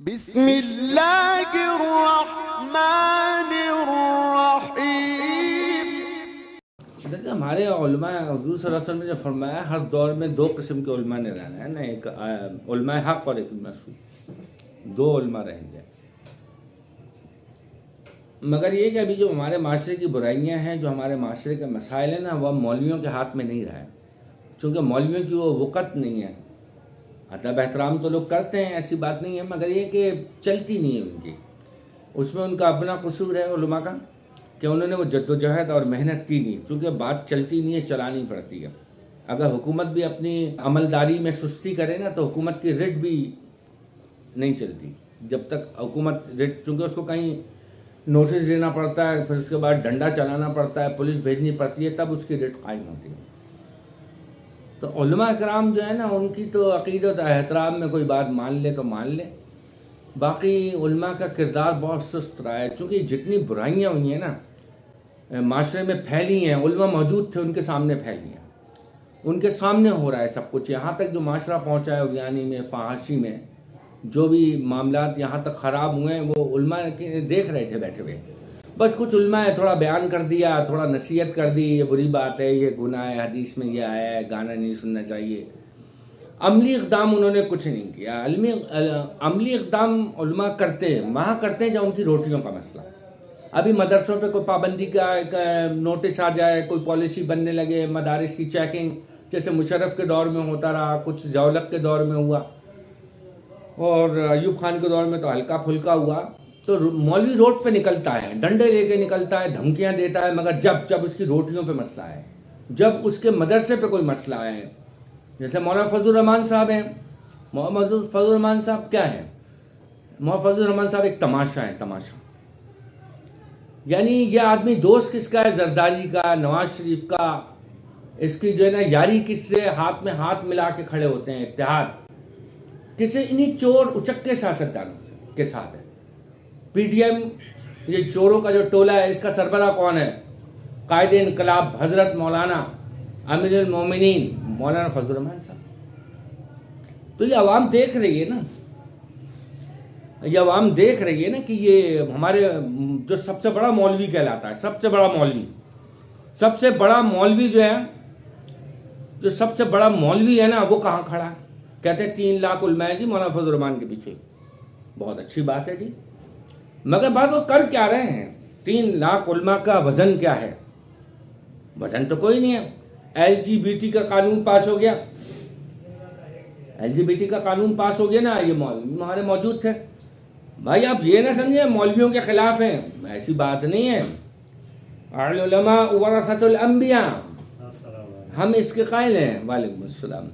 بسم اللہ الرحمن الرحیم۔ دیکھیں ہمارے علماء حضور صلی اللہ علیہ وسلم نے جو فرمایا ہر دور میں دو قسم کے علماء نے رہنا ہے نا، ایک علماء حق اور ایک مسعود، دو علماء رہیں گے۔ مگر یہ کہ ابھی جو ہمارے معاشرے کی برائیاں ہیں، جو ہمارے معاشرے کے مسائل ہیں نا، وہ مولویوں کے ہاتھ میں نہیں رہا ہے، چونکہ مولویوں کی وہ وقت نہیں ہے۔ ادب احترام تو لوگ کرتے ہیں، ایسی بات نہیں ہے، مگر یہ کہ چلتی نہیں ہے ان کی، اس میں ان کا اپنا قصور ہے علماء کا کہ انہوں نے وہ جد و جہد اور محنت کی نہیں، چونکہ بات چلتی نہیں ہے، چلانی پڑتی ہے۔ اگر حکومت بھی اپنی عملداری میں سستی کرے نا تو حکومت کی رٹ بھی نہیں چلتی، جب تک حکومت رٹ، چونکہ اس کو کہیں نوٹس دینا پڑتا ہے، پھر اس کے بعد ڈنڈا چلانا پڑتا ہے، پولیس بھیجنی پڑتی ہے، تب اس کی رٹ قائم ہوتی ہے۔ تو علماء کرام جو ہے نا، ان کی تو عقیدت احترام میں کوئی بات مان لے تو مان لے، باقی علماء کا کردار بہت سست رہا ہے، چونکہ جتنی برائیاں ہوئی ہیں نا معاشرے میں پھیلی ہیں، علماء موجود تھے ان کے سامنے پھیلی ہیں، ان کے سامنے ہو رہا ہے سب کچھ۔ یہاں تک جو معاشرہ پہنچا ہے اگیانی میں، فحاشی میں، جو بھی معاملات یہاں تک خراب ہوئے ہیں وہ علماء دیکھ رہے تھے بیٹھے ہوئے۔ بس کچھ علماء ہے تھوڑا بیان کر دیا، تھوڑا نصیحت کر دی، یہ بری بات ہے، یہ گناہ ہے، حدیث میں یہ آیا ہے، گانا نہیں سننا چاہیے۔ عملی اقدام انہوں نے کچھ نہیں کیا۔ عملی اقدام علماء کرتے ہیں، وہاں کرتے ہیں جب ان کی روٹیوں کا مسئلہ۔ ابھی مدرسوں پہ کوئی پابندی کا نوٹس آ جائے، کوئی پالیسی بننے لگے، مدارس کی چیکنگ جیسے مشرف کے دور میں ہوتا رہا، کچھ ضیاءالحق کے دور میں ہوا، اور ایوب خان کے دور میں تو ہلکا پھلکا ہوا، تو مولوی روڈ پہ نکلتا ہے، ڈنڈے لے کے نکلتا ہے، دھمکیاں دیتا ہے، مگر جب اس کی روٹیوں پہ مسئلہ ہے، جب اس کے مدرسے پہ کوئی مسئلہ ہے، جیسے مولانا فضل الرحمان صاحب ہیں۔ محمد فضل الرحمان صاحب کیا ہے؟ محمد فضل الرحمان صاحب ایک تماشا ہے، تماشا، یعنی یہ آدمی دوست کس کا ہے؟ زرداری کا، نواز شریف کا، اس کی جو ہے نا یاری کس سے؟ ہاتھ میں ہاتھ ملا کے کھڑے ہوتے ہیں، اتحاد کسے؟ انہی چور اچکے سیاستدانوں کے ساتھ ہے۔ پی ٹی ایم یہ چوروں کا جو ٹولہ ہے، اس کا سربراہ کون ہے؟ قائد انقلاب حضرت مولانا امیر المومنین مولانا فضل الرحمان صاحب۔ تو یہ عوام دیکھ رہی ہے نا، یہ عوام دیکھ رہی ہے نا کہ یہ ہمارے جو سب سے بڑا مولوی کہلاتا ہے، سب سے بڑا مولوی جو ہے، جو سب سے بڑا مولوی ہے نا، وہ کہاں کھڑا ہے؟ کہتے ہیں 3 لاکھ علماء ہیں جی مولانا فضل الرحمان کے پیچھے۔ بہت اچھی بات ہے جی، مگر بات وہ کر کیا رہے ہیں؟ 3 لاکھ علماء کا وزن کیا ہے؟ وزن تو کوئی نہیں ہے۔ LGBT کا قانون پاس ہو گیا، LGBT کا قانون پاس ہو گیا نا، یہ مولوی ہمارے موجود تھے۔ بھائی آپ یہ نہ سمجھیں مولویوں کے خلاف ہیں، ایسی بات نہیں ہے۔ العلماء ورثۃ الانبیاء، ہم اس کے قائل ہیں۔ وعلیکم السلام۔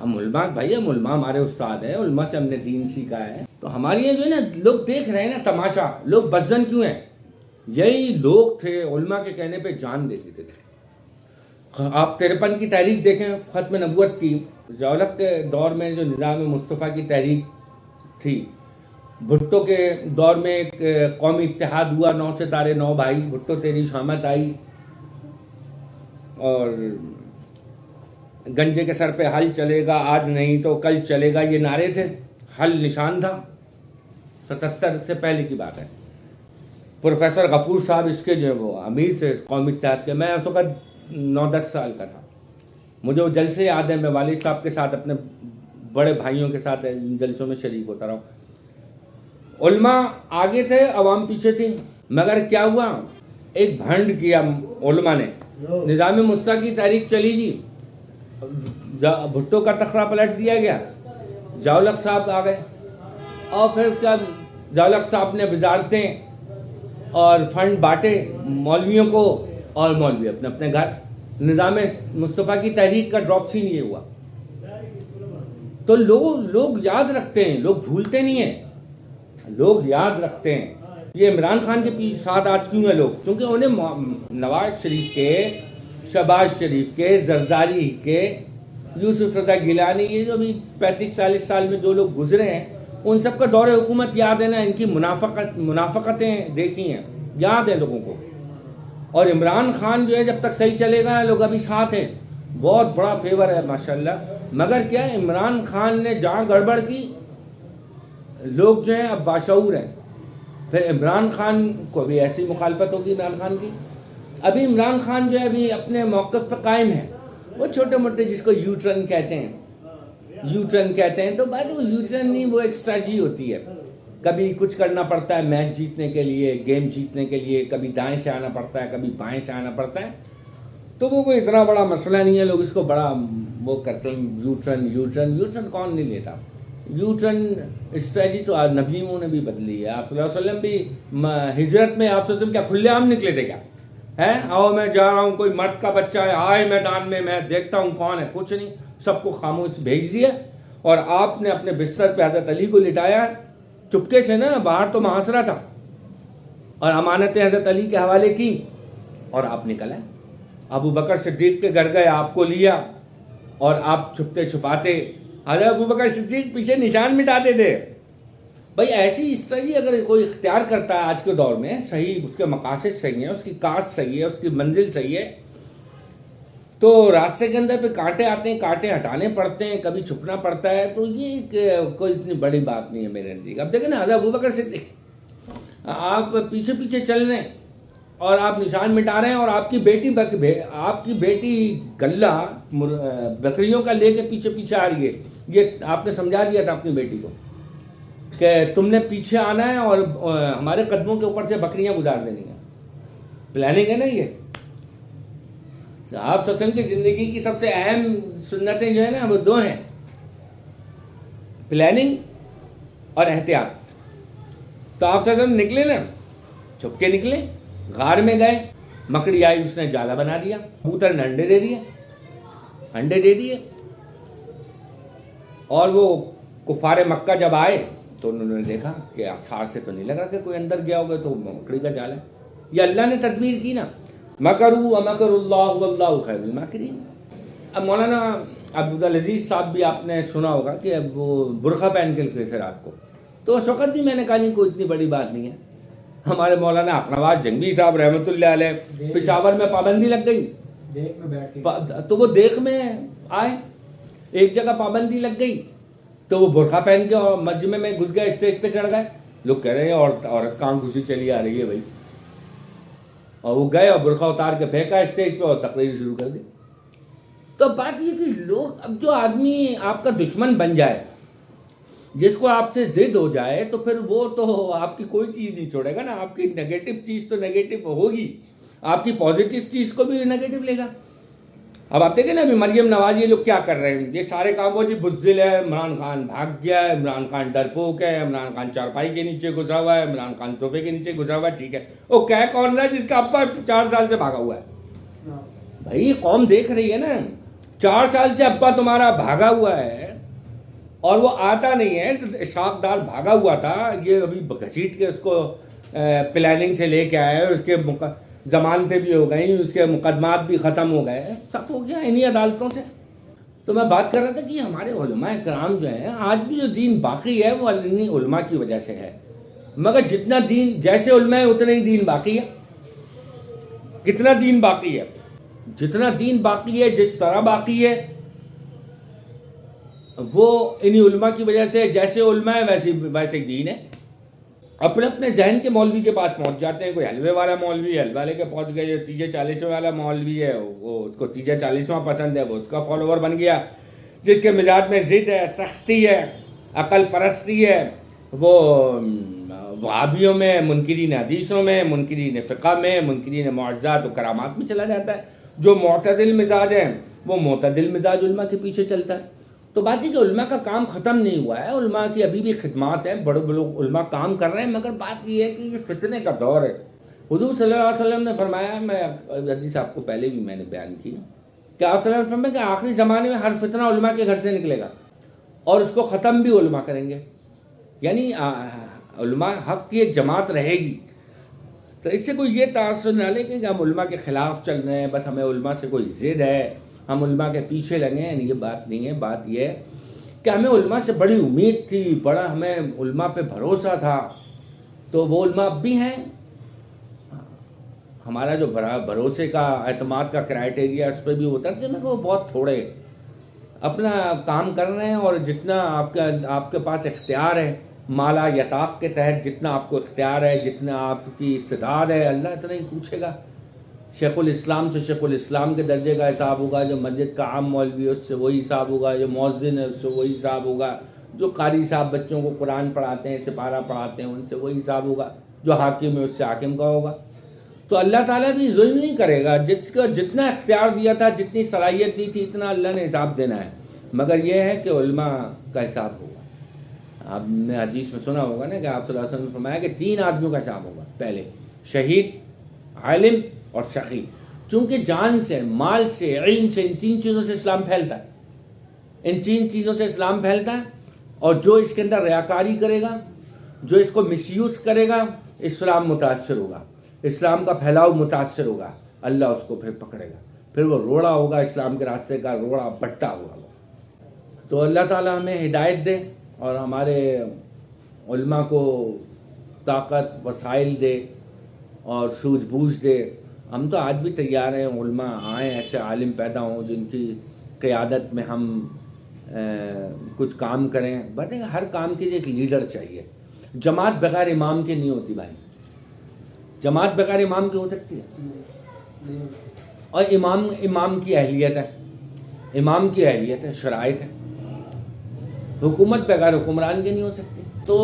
ہم علماء، بھائی ہم علماء ہمارے استاد ہیں، علماء سے ہم نے دین سیکھا ہے۔ تو ہماری یہ جو ہے نا، لوگ دیکھ رہے ہیں نا تماشا، لوگ بدزن کیوں ہیں؟ یہی لوگ تھے علماء کے کہنے پہ جان دے دیتے تھے۔ آپ 53 کی تحریک دیکھیں، ختم نبوت کی، ضیاءالحق کے دور میں جو نظام مصطفیٰ کی تحریک تھی، بھٹو کے دور میں ایک قومی اتحاد ہوا، 9 ستارے 9 بھائی، بھٹو تیری شامت آئی، اور گنجے کے سر پہ حل چلے گا، آج نہیں تو کل چلے گا، یہ نعرے تھے، حل نشان تھا۔ 77 سے پہلے کی بات ہے۔ پروفیسر غفور صاحب اس کے جو ہے وہ امیر تھے قومی اتحاد کے۔ میں اس وقت 9-10 سال کا تھا، مجھے وہ جلسے یاد ہیں، میں والد صاحب کے ساتھ اپنے بڑے بھائیوں کے ساتھ ان جلسوں میں شریک ہوتا رہا۔ علماء آگے تھے، عوام پیچھے تھی، مگر کیا ہوا؟ ایک بھنڈ کیا علماء نے، نظام مصطفیٰ کی تحریک چلی جی، بھٹو کا تخرہ پلٹ دیا گیا، ضیاءالحق صاحب آ گئے، اور پھر اس کے بعد ضیاءالحق صاحب نے وزارتیں اور فنڈ بانٹے مولویوں کو، اور مولوی اپنے اپنے گھر۔ نظام مصطفیٰ کی تحریک کا ڈراپ سین یہ ہوا۔ تو لوگ یاد رکھتے ہیں، لوگ بھولتے نہیں ہیں، لوگ یاد رکھتے ہیں۔ یہ عمران خان کے ساتھ آج کیوں ہیں لوگ؟ کیونکہ انہیں نواز شریف کے، شہباز شریف کے، زرداری کے، یوسف رضا گیلانی، یہ جو بھی 35-40 سال میں جو لوگ گزرے ہیں، ان سب کا دور حکومت یاد ہے نا، ان کی منافقتیں دیکھی ہیں، یاد ہے لوگوں کو۔ اور عمران خان جو ہے جب تک صحیح چلے گا، لوگ ابھی ساتھ ہیں، بہت بڑا فیور ہے ماشاءاللہ۔ مگر کیا عمران خان نے جہاں گڑبڑ کی، لوگ جو ہیں اب باشعور ہیں. پھر عمران خان کو بھی ایسی مخالفت ہوگی عمران خان کی. ابھی عمران خان جو ہے ابھی اپنے موقف پہ قائم ہے. وہ چھوٹے موٹے جس کو یو ٹرن کہتے ہیں تو بات وہ یو ٹرن نہیں، وہ ایک اسٹریٹجی ہوتی ہے. کبھی کچھ کرنا پڑتا ہے میچ جیتنے کے لیے، گیم جیتنے کے لیے، کبھی دائیں سے آنا پڑتا ہے، کبھی بائیں سے آنا پڑتا ہے. تو وہ کوئی اتنا بڑا مسئلہ نہیں ہے. لوگ اس کو بڑا وہ کرتے ہیں یو ٹرن کون نہیں لیتا. یو ٹرن اسٹریٹجی تو نبیوں نے بھی بدلی ہے. آپ صلی اللہ علیہ وسلم بھی ہجرت میں آپ سے کیا کھلے عام نکلے تھے کیا ہے؟ آؤ میں جا رہا ہوں، کوئی مرد کا بچہ ہے آئے میدان میں دیکھتا ہوں کون ہے. کچھ نہیں، سب کو خاموش بھیج دیا. اور آپ نے اپنے بستر پہ حضرت علی کو لٹایا چپکے سے نا، باہر تو محاصرہ تھا، اور امانتیں حضرت علی کے حوالے کی اور آپ نکل آئے. ابو بکر صدیق کے گھر گئے، آپ کو لیا اور آپ چھپتے چھپاتے حضرت ابو بکر صدیق پیچھے نشان مٹاتے تھے. بھائی ایسی اسٹریٹجی اگر کوئی اختیار کرتا ہے آج کے دور میں، صحیح اس کے مقاصد صحیح ہیں، اس کی کاٹ صحیح ہے، اس کی منزل صحیح ہے، تو راستے کے اندر پہ کانٹے آتے ہیں، کانٹے ہٹانے پڑتے ہیں، کبھی چھپنا پڑتا ہے، تو یہ کوئی اتنی بڑی بات نہیں ہے میرے نزدیک. اب دیکھیں نا حضرت ابو بکر صدیق آپ پیچھے پیچھے چل رہے ہیں اور آپ نشان مٹا رہے ہیں، اور آپ کی بیٹی گلہ بکریوں کا لے کے پیچھے پیچھے آ رہی ہے. یہ آپ نے سمجھا دیا تھا اپنی بیٹی کو کہ تم نے پیچھے آنا ہے اور ہمارے قدموں کے اوپر سے بکریاں گزار دینی ہیں. پلاننگ ہے نا یہ. آپ سچن کی زندگی کی سب سے اہم سنتیں جو ہیں نا وہ دو ہیں، پلاننگ اور احتیاط. تو آپ سچن نکلے نا، چھپ کے نکلے، غار میں گئے، مکڑی آئی، اس نے جالا بنا دیا، کبوتر نے انڈے دے دیے. اور وہ کفار مکہ جب آئے تو انہوں نے دیکھا کہ آثار سے تو نہیں لگ رہا کہ کوئی اندر گیا ہوگا، تو مکڑی کا جال ہے. یہ اللہ نے تدبیر کی نا، مکروا ومکر اللہ واللہ خیر الماکرین. اب مولانا عبدالعزیز صاحب بھی آپ نے سنا ہوگا کہ اب وہ برقع پہن کے نکلے تھے رات کو، تو اس وقت بھی میں نے کہا نہیں کوئی اتنی بڑی بات نہیں ہے. ہمارے مولانا اقنواس جنگی صاحب رحمۃ اللہ علیہ پشاور میں پابندی لگ گئی تو وہ دیکھ میں آئے، ایک جگہ پابندی لگ گئی تو وہ برقع پہن کے اور مجمع میں گھس گئے، اسٹیج پہ چڑھ گئے. لوگ کہہ رہے ہیں عورت کہاں گھسی چلی آ رہی ہے بھائی. اور وہ گئے اور برقع اتار کے پھینکا اسٹیج پہ اور تقریر شروع کر دی. تو بات یہ کہ لوگ، اب جو آدمی آپ کا دشمن بن جائے، جس کو آپ سے ضد ہو جائے، تو پھر وہ تو آپ کی کوئی چیز نہیں چھوڑے گا نا. آپ کی نگیٹو چیز تو نگیٹو ہوگی، آپ کی پازیٹیو چیز کو بھی نگیٹو لے گا. اب آپ دیکھیں نا ابھی مریم نواز یہ لوگ کیا کر رہے ہیں، یہ سارے کام وہ جی بزدل ہے، عمران خان بھاگ گیا ہے، عمران خان ڈرپوک ہے، عمران خان چارپائی کے نیچے گھسا ہوا ہے، عمران خان صوفے کے نیچے گھسا ہوا ہے. ٹھیک ہے، وہ کہہ کون رہا ہے جس کا ابا 4 سال سے بھاگا ہوا ہے؟ بھائی قوم دیکھ رہی ہے نا، 4 سال سے ابا تمہارا بھاگا ہوا ہے اور وہ آتا نہیں ہے. اشفاق ڈار بھاگا ہوا تھا، یہ ابھی گھسیٹ کے اس کو پلاننگ سے لے کے آئے، اس کے ضمانتیں بھی ہو گئیں، اس کے مقدمات بھی ختم ہو گئے، سب ہو گیا انہی عدالتوں سے. تو میں بات کر رہا تھا کہ ہمارے علماء کرام جو ہیں، آج بھی جو دین باقی ہے وہ انہی علماء کی وجہ سے ہے. مگر جتنا دین، جیسے علماء ہے اتنا ہی دین باقی ہے. کتنا دین باقی ہے؟ جتنا دین باقی ہے، جس طرح باقی ہے، وہ انہی علماء کی وجہ سے. جیسے علماء ہے ویسے دین ہے. اپنے اپنے ذہن کے مولوی کے پاس پہنچ جاتے ہیں. کوئی حلوے والا مولوی ہے، حلوے والے کے پہنچ گئے. جو تیجے 40 والا مولوی ہے، وہ اس کو تیجے 40واں پسند ہے، وہ اس کا فالوور بن گیا. جس کے مزاج میں ضد ہے، سختی ہے، عقل پرستی ہے، وہ وہابیوں میں، منکرین حدیثوں میں، منکرین فقہ میں، منکرین معجزات و کرامات میں چلا جاتا ہے. جو معتدل مزاج ہے وہ معتدل مزاج علماء کے پیچھے چلتا ہے. تو بات یہ کہ علماء کا کام ختم نہیں ہوا ہے، علماء کی ابھی بھی خدمات ہیں، بڑے بڑے علماء کام کر رہے ہیں. مگر بات یہ ہے کہ یہ فتنے کا دور ہے. حضور صلی اللہ علیہ وسلم نے فرمایا، میں حدیث آپ کو پہلے بھی میں نے بیان کی کہ آپ صلی اللہ علیہ وسلم نے کہ آخری زمانے میں ہر فتنہ علماء کے گھر سے نکلے گا اور اس کو ختم بھی علماء کریں گے. یعنی علماء حق کی ایک جماعت رہے گی. تو اس سے کوئی یہ تاثر نہ لے کہ ہم علماء کے خلاف چل رہے ہیں، بس ہمیں علماء سے کوئی ضد ہے، ہم علماء کے پیچھے لگے ہیں. یہ بات نہیں ہے. بات یہ ہے کہ ہمیں علماء سے بڑی امید تھی، بڑا ہمیں علماء پہ بھروسہ تھا. تو وہ علماء اب بھی ہیں. ہمارا جو بھروسے کا، اعتماد کا کرائٹیریا اس پہ بھی اترتے ہیں. وہ بہت تھوڑے اپنا کام کر رہے ہیں، اور جتنا آپ کے پاس اختیار ہے مالا یطاق کے تحت جتنا آپ کو اختیار ہے، جتنا آپ کی استعداد ہے، اللہ اتنا ہی پوچھے گا۔ شیخ الاسلام سے شیخ الاسلام کے درجے کا حساب ہوگا، جو مسجد کا عام مولوی ہے اس سے وہی حساب ہوگا، جو مؤذن ہے اس سے وہی حساب ہوگا، جو قاری صاحب بچوں کو قرآن پڑھاتے ہیں، سپارہ پڑھاتے ہیں، ان سے وہی حساب ہوگا، جو حاکم ہے اس سے حاکم کا ہوگا۔ تو اللہ تعالیٰ بھی ظلم نہیں کرے گا، جس کو جتنا اختیار دیا تھا، جتنی صلاحیت دی تھی، اتنا اللہ نے حساب دینا ہے، مگر یہ ہے کہ علماء کا حساب ہوگا۔ آپ نے حدیث میں سنا ہوگا نا کہ آپ صلی اللہ علیہ وسلم نے فرمایا کہ 3 آدمیوں کا حساب ہوگا، پہلے شہید، عالم اور سخی، چونکہ جان سے، مال سے، علم سے، ان 3 چیزوں سے اسلام پھیلتا ہے، ان 3 چیزوں سے اسلام پھیلتا ہے، اور جو اس کے اندر ریاکاری کرے گا، جو اس کو مس یوز کرے گا، اسلام متاثر ہوگا، اسلام کا پھیلاؤ متاثر ہوگا، اللہ اس کو پھر پکڑے گا، پھر وہ روڑا ہوگا، اسلام کے راستے کا روڑا بٹا ہوگا۔ تو اللہ تعالیٰ ہمیں ہدایت دے اور ہمارے علماء کو طاقت، وسائل دے اور سوجھ بوجھ دے۔ ہم تو آج بھی تیار ہیں، علماء آئیں، ایسے عالم پیدا ہوں جن کی قیادت میں ہم کچھ کام کریں۔ بتائیں ہر کام کے لیے ایک لیڈر چاہیے، جماعت بغیر امام کی نہیں ہوتی بھائی، جماعت بغیر امام کی ہو سکتی ہے، اور امام کی اہلیت ہے، امام کی اہلیت ہے، شرائط ہے، حکومت بغیر حکمران کی نہیں ہو سکتی۔ تو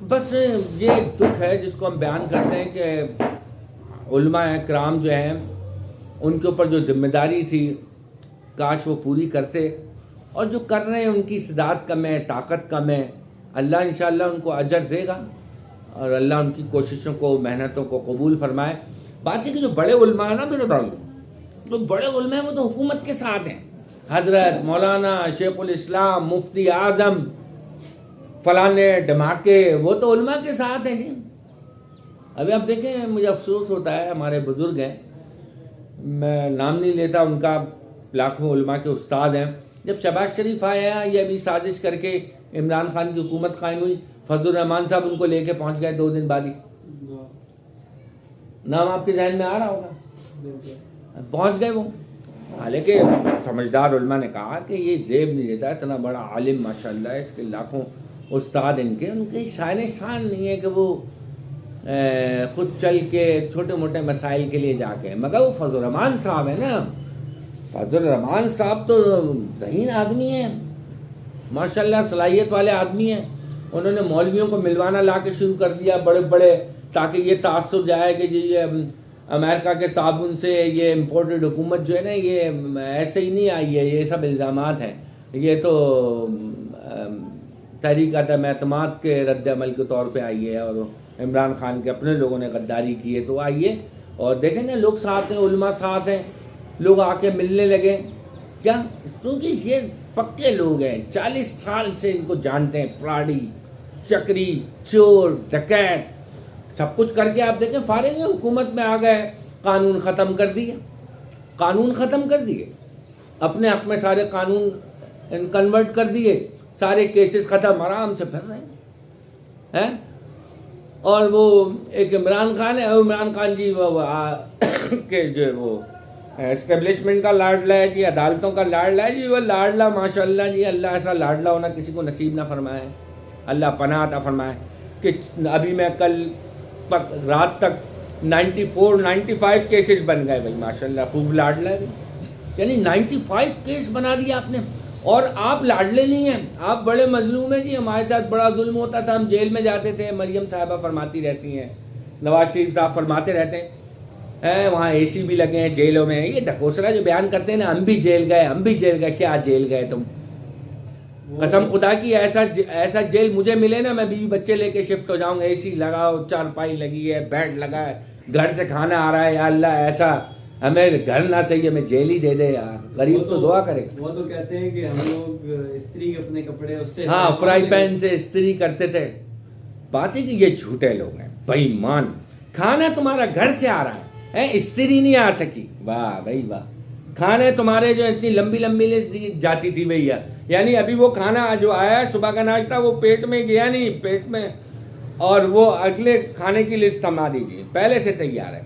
بس یہ دکھ ہے جس کو ہم بیان کرتے ہیں کہ علماء کرام جو ہیں ان کے اوپر جو ذمہ داری تھی کاش وہ پوری کرتے، اور جو کر رہے ہیں ان کی استعداد کم ہے، طاقت کم ہے، اللہ انشاءاللہ ان کو اجر دے گا اور اللہ ان کی کوششوں کو، محنتوں کو قبول فرمائے۔ بات ہے کہ جو بڑے علماء ہیں نا میرے بھائی، جو بڑے علماء ہیں وہ تو حکومت کے ساتھ ہیں، حضرت مولانا شیخ الاسلام، مفتی اعظم، فلانے ڈھماکے، وہ تو علماء کے ساتھ ہیں جی۔ ابھی آپ دیکھیں، مجھے افسوس ہوتا ہے، ہمارے بزرگ ہیں، میں نام نہیں لیتا ان کا، لاکھوں علماء کے استاد ہیں، جب شہباز شریف آیا یہ ابھی سازش کر کے عمران خان کی حکومت قائم ہوئی، فضل الرحمان صاحب ان کو لے کے پہنچ گئے 2 دن بعد ہی، نام آپ کے ذہن میں آ رہا ہوگا، پہنچ گئے وہ۔ حالانکہ سمجھدار علماء نے کہا کہ یہ زیب نہیں دیتا، اتنا بڑا عالم ماشاءاللہ ہے، اس کے لاکھوں استاد ان کی شان نہیں ہے کہ وہ خود چل کے چھوٹے موٹے مسائل کے لیے جا کے، مگر وہ فضل الرحمان صاحب ہیں نا، فضل الرحمان صاحب تو ذہین آدمی ہیں ماشاءاللہ، صلاحیت والے آدمی ہیں، انہوں نے مولویوں کو ملوانا لا کے شروع کر دیا بڑے بڑے، تاکہ یہ تاثر جائے کہ جی یہ امریکہ کے تعاون سے یہ امپورٹڈ حکومت جو ہے نا یہ ایسے ہی نہیں آئی ہے، یہ سب الزامات ہیں، یہ تو تحریک عدم اعتماد کے رد عمل کے طور پہ آئی ہے، اور عمران خان کے اپنے لوگوں نے غداری کی ہے، تو آئیے اور دیکھیں نا، لوگ ساتھ ہیں، علماء ساتھ ہیں، لوگ آ کے ملنے لگے، کیا؟ کیونکہ یہ پکے لوگ ہیں، 40 سال سے ان کو جانتے ہیں، فراڈی، چکری، چور، ڈکیت، سب کچھ کر کے آپ دیکھیں فارغ ہیں، حکومت میں آ گئے، قانون ختم کر دیے، قانون ختم کر دیے، اپنے حق میں سارے قانون کنورٹ کر دیے، سارے کیسز ختم، آرام سے پھر رہے ہیں۔ اور وہ ایک عمران خان ہے، عمران خان جی کہ جو وہ اسٹیبلشمنٹ کا لاڈلا ہے جی، عدالتوں کا لاڈلا ہے جی، وہ لاڈلا ماشاءاللہ جی، اللہ ایسا لاڈلا ہونا کسی کو نصیب نہ فرمائے، اللہ پناہ عطا فرمائے، کہ ابھی میں کل رات تک 95 کیسز بن گئے بھائی ماشاءاللہ، خوب لاڈلا ہے، یعنی 95 کیس بنا دیا آپ نے، اور آپ لاڈلے نہیں ہیں، آپ بڑے مظلوم ہیں جی، ہمارے ساتھ بڑا ظلم ہوتا تھا، ہم جیل میں جاتے تھے، مریم صاحبہ فرماتی رہتی ہیں، نواز شریف صاحب فرماتے رہتے ہیں، وہاں اے سی بھی لگے ہیں جیلوں میں، یہ ڈھکوسلا جو بیان کرتے ہیں نا، ہم بھی جیل گئے، کیا جیل گئے تم؟ قسم خدا کی ایسا جیل مجھے ملے نا، میں بیوی بچے لے کے شفٹ ہو جاؤں گا، اے سی لگاؤ، چارپائی لگی ہے، بیڈ لگا ہے، گھر سے کھانا آ رہا ہے، یا اللہ ایسا ہمیں گھر نہ چاہیے، ہمیں جیل ہی دے دے یار، غریب تو دعا کرے۔ وہ تو کہتے ہیں کہ ہم لوگ استری اپنے کپڑے اس سے، ہاں، فرائی پین سے استری کرتے تھے۔ بات ہے کہ یہ جھوٹے لوگ ہیں، بے ایمان، کھانا تمہارا گھر سے آ رہا ہے، استری نہیں آ سکی، واہ بھائی واہ، کھانے تمہارے جو اتنی لمبی لمبی لسٹ جاتی تھی بھیا، یعنی ابھی وہ کھانا جو آیا ہے صبح کا ناشتہ وہ پیٹ میں گیا نہیں، پیٹ میں، اور وہ اگلے کھانے کی لسٹ تھما دیجیے، پہلے سے تیار ہے،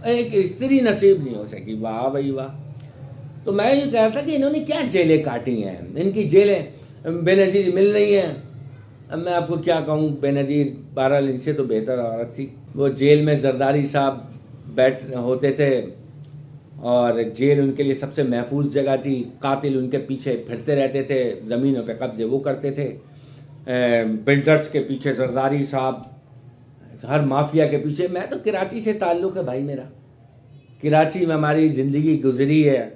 ایک استری نصیب نہیں ہو سکی، واہ بھائی واہ۔ تو میں یہ کہہ رہا تھا کہ انہوں نے کیا جیلیں کاٹی ہیں، ان کی جیلیں بے نظیر مل رہی ہیں، اب میں آپ کو کیا کہوں، بے نظیر، بہرحال ان سے تو بہتر عورت تھی. وہ جیل میں زرداری صاحب بیٹھ ہوتے تھے اور جیل ان کے لیے سب سے محفوظ جگہ تھی. قاتل ان کے پیچھے پھرتے رہتے تھے، زمینوں پہ قبضے وہ کرتے تھے. بلڈرز کے پیچھے زرداری صاحب، ہر مافیا کے پیچھے. میں تو کراچی سے تعلق ہے بھائی میرا، کراچی میں ہماری زندگی گزری ہے.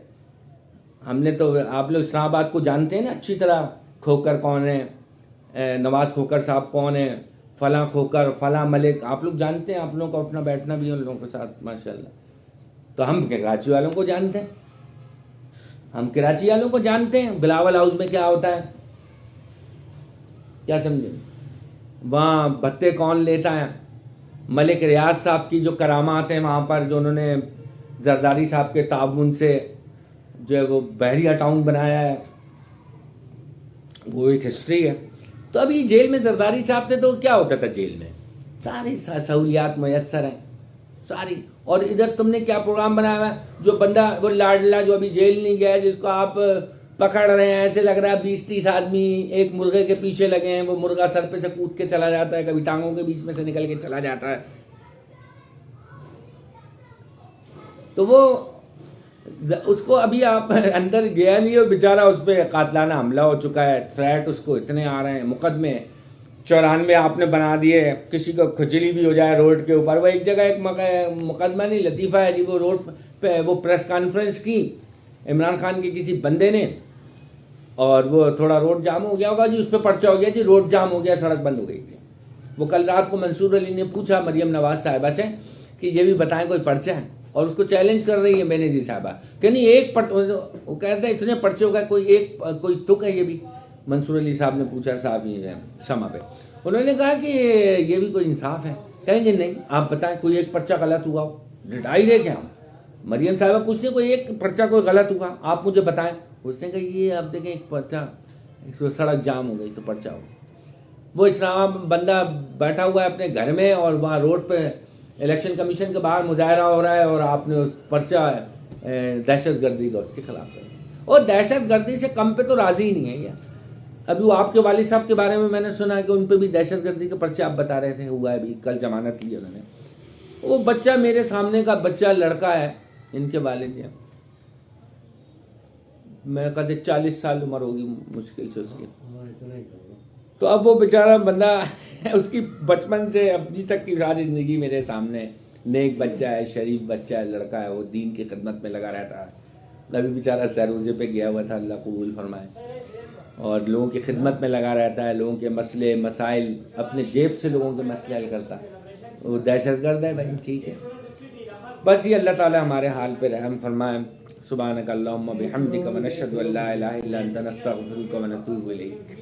ہم نے تو، آپ لوگ اسلام آباد کو جانتے ہیں نا اچھی طرح، کھوکر کون ہے، نواز کھوکر صاحب کون ہیں، فلاں کھوکر، فلاں ملک، آپ لوگ جانتے ہیں. آپ لوگوں کو اپنا بیٹھنا بھی ان لوگوں کے ساتھ ماشاءاللہ. تو ہم کراچی والوں کو جانتے ہیں، ہم کراچی والوں کو جانتے ہیں. بلاول ہاؤس میں کیا ہوتا ہے، کیا سمجھے، وہاں بھتے کون لیتا ہے. ملک ریاض صاحب کی جو کرامات ہیں وہاں پر، جو انہوں نے زرداری صاحب کے تعاون سے جو ہے وہ بحریہ ٹاؤن بنایا ہے، وہ ایک ہسٹری ہے. تو ابھی جیل میں زرداری صاحب تھے تو کیا ہوتا تھا جیل میں، ساری سہولیات میسر ہیں ساری. اور ادھر تم نے کیا پروگرام بنایا ہوا ہے، جو بندہ وہ لاڈلا جو ابھی جیل نہیں گیا، جس کو آپ پکڑ رہے ہیں، ایسے لگ رہا ہے 20-30 آدمی ایک مرغے کے پیچھے لگے ہیں. وہ مرغا سر پہ سے کود کے چلا جاتا ہے، کبھی ٹانگوں کے بیچ میں سے نکل کے چلا جاتا ہے. تو وہ اس کو ابھی آپ اندر گیا نہیں ہو، بیچارہ اس پہ قاتلانہ حملہ ہو چکا ہے، تھریٹ اس کو اتنے آ رہے ہیں، مقدمے 94 آپ نے بنا دیے. کسی کو کھجلی بھی ہو جائے روڈ کے اوپر، وہ ایک جگہ ایک مقدمہ نہیں لطیفہ ہے جی، وہ روڈ پہ وہ پریس کانفرنس کی عمران خان کے کسی بندے نے، اور وہ تھوڑا روڈ جام ہو گیا ہوگا جی، اس پہ پرچہ ہو گیا جی، روڈ جام ہو گیا، سڑک بند ہو گئی تھی. وہ کل رات کو منصور علی نے پوچھا مریم نواز صاحبہ سے کہ یہ بھی بتائیں کوئی پرچہ ہے، اور اس کو چیلنج کر رہی ہے بینظیر صاحبہ کہ نہیں ایک وہ کہتے ہیں اتنے پرچے ہو گئے، کوئی تک ہے یہ بھی. منصور علی صاحب نے پوچھا صحافی سما پہ، انہوں نے کہا کہ یہ بھی کوئی انصاف ہے. کہیں گے نہیں، آپ بتائیں کوئی ایک پرچہ غلط ہوا ہو، ڈٹائی دے کیا. مریم صاحبہ پوچھتے ہیں کوئی ایک پرچہ کوئی غلط ہوا آپ مجھے بتائیں. پوچھتے ہیں کہ یہ آپ دیکھیں ایک پرچہ، سڑک جام ہو گئی تو پرچہ ہو گیا. وہ اسلام بندہ بیٹھا ہوا ہے اپنے گھر میں، اور وہاں روڈ پہ الیکشن کمیشن کے باہر مظاہرہ ہو رہا ہے، اور آپ نے پرچہ دہشت گردی کا اس کے خلاف کر. اور دہشت گردی سے کم پہ تو راضی ہی نہیں ہے یہ. ابھی وہ آپ کے والد صاحب کے بارے میں میں نے سنا کہ ان پہ بھی دہشت گردی کے پرچے آپ بتا رہے تھے ہوا ہے، ابھی کل ضمانت لی انہوں نے. وہ بچہ میرے سامنے کا بچہ لڑکا ہے، ان کے والد ہیں، میں کہتے 40 سال عمر ہوگی مشکل سے اس کی. تو اب وہ بیچارہ بندہ اس کی بچپن سے ابھی تک کی ساری زندگی میرے سامنے. نیک بچہ ہے، شریف بچہ ہے، لڑکا ہے، وہ دین کی خدمت میں لگا رہتا ہے. ابھی بیچارہ سیروزے پہ گیا ہوا تھا، اللہ قبول فرمائے، اور لوگوں کی خدمت میں لگا رہتا ہے، لوگوں کے مسئلے مسائل اپنے جیب سے لوگوں کے مسئلے حل کرتا ہے. وہ دہشت گرد ہے بھائی، ٹھیک ہے. بس یہ اللہ تعالی ہمارے حال پہ رحم فرمائے. سبحانک اللہم بحمدک ونشہد ان لا الہ الا انت نستغفرک ونتوب الیک.